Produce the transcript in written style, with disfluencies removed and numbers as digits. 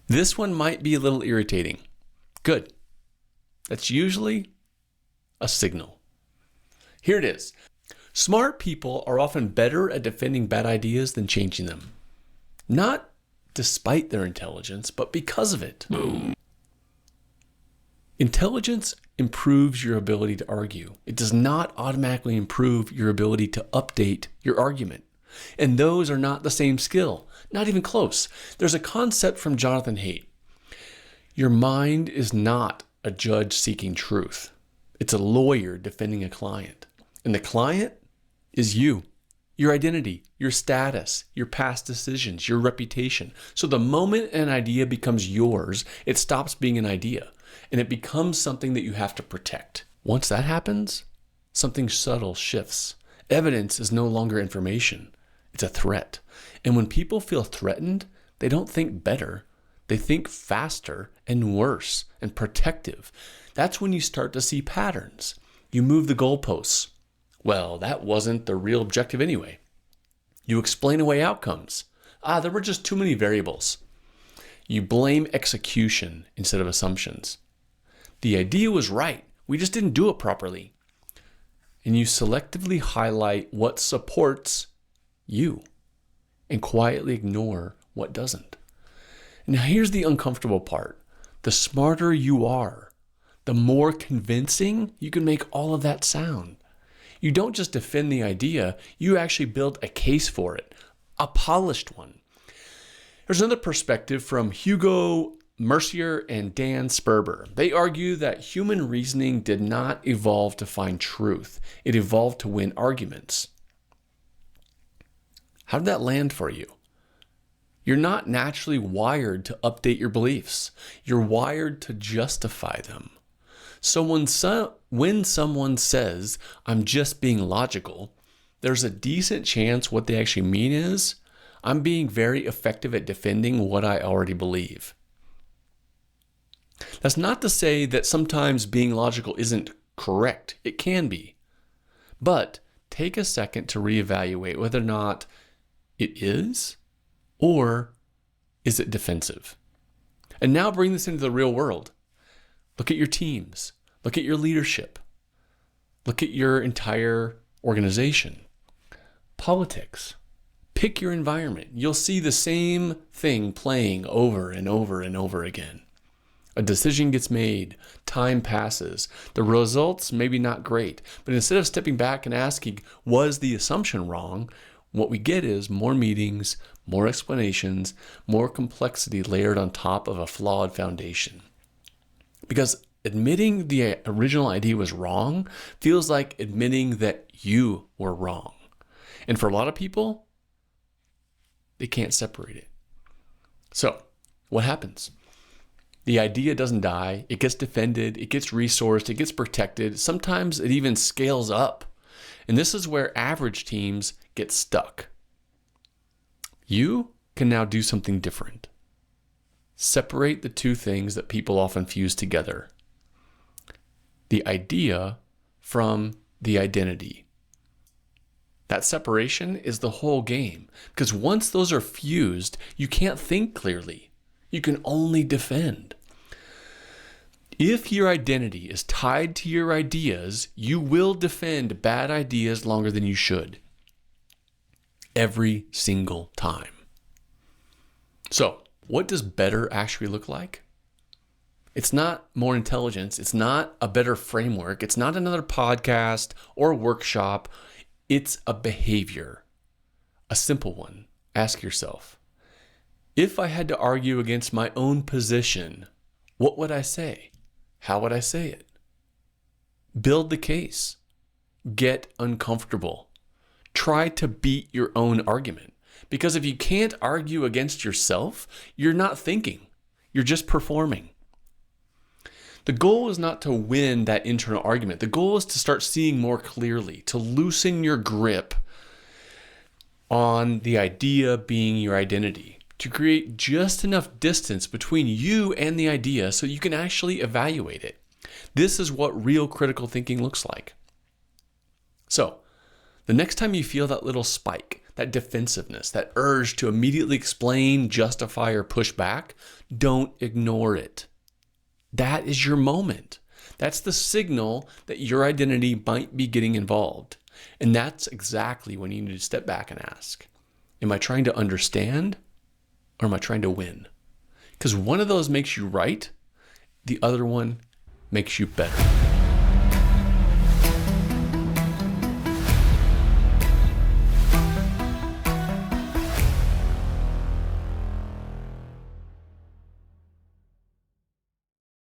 This one might be a little irritating. Good. That's usually a signal. Here it is. Smart people are often better at defending bad ideas than changing them. Not despite their intelligence, but because of it. Boom. Intelligence improves your ability to argue. It does not automatically improve your ability to update your argument. And those are not the same skill, not even close. There's a concept from Jonathan Haidt. Your mind is not a judge seeking truth. It's a lawyer defending a client. And the client is you, your identity, your status, your past decisions, your reputation. So the moment an idea becomes yours, it stops being an idea and it becomes something that you have to protect. Once that happens, something subtle shifts. Evidence is no longer information. It's a threat. And when people feel threatened, they don't think better. They think faster and worse and protective. That's when you start to see patterns. You move the goalposts. Well, that wasn't the real objective anyway. You explain away outcomes. There were just too many variables. You blame execution instead of assumptions. The idea was right. We just didn't do it properly. And you selectively highlight what supports you and quietly ignore what doesn't. Now here's the uncomfortable part. The smarter you are, the more convincing you can make all of that sound. You don't just defend the idea, you actually build a case for it, a polished one. There's another perspective from Hugo Mercier and Dan Sperber. They argue that human reasoning did not evolve to find truth. It evolved to win arguments. How did that land for you? You're not naturally wired to update your beliefs. You're wired to justify them. So when someone says, I'm just being logical, there's a decent chance what they actually mean is, I'm being very effective at defending what I already believe. That's not to say that sometimes being logical isn't correct. It can be. But take a second to reevaluate whether or not it is, or is it defensive? And now bring this into the real world. Look at your teams. Look at your leadership. Look at your entire organization. Politics. Pick your environment. You'll see the same thing playing over and over and over again. A decision gets made, time passes, the results maybe not great, but instead of stepping back and asking, was the assumption wrong? What we get is more meetings, more explanations, more complexity layered on top of a flawed foundation. Because admitting the original idea was wrong feels like admitting that you were wrong. And for a lot of people, they can't separate it. So what happens? The idea doesn't die. It gets defended. It gets resourced. It gets protected. Sometimes it even scales up. And this is where average teams get stuck. You can now do something different. Separate the two things that people often fuse together. The idea from the identity. That separation is the whole game. Because once those are fused, you can't think clearly. You can only defend. If your identity is tied to your ideas, you will defend bad ideas longer than you should. Every single time. So, what does better actually look like? It's not more intelligence. It's not a better framework. It's not another podcast or workshop. It's a behavior. A simple one. Ask yourself, if I had to argue against my own position, what would I say? How would I say it? Build the case. Get uncomfortable. Try to beat your own argument. Because if you can't argue against yourself, you're not thinking. You're just performing. The goal is not to win that internal argument. The goal is to start seeing more clearly, to loosen your grip on the idea being your identity, to create just enough distance between you and the idea so you can actually evaluate it. This is what real critical thinking looks like. So, the next time you feel that little spike, that defensiveness, that urge to immediately explain, justify, or push back, don't ignore it. That is your moment. That's the signal that your identity might be getting involved. And that's exactly when you need to step back and ask, am I trying to understand or am I trying to win? Because one of those makes you right, the other one makes you better.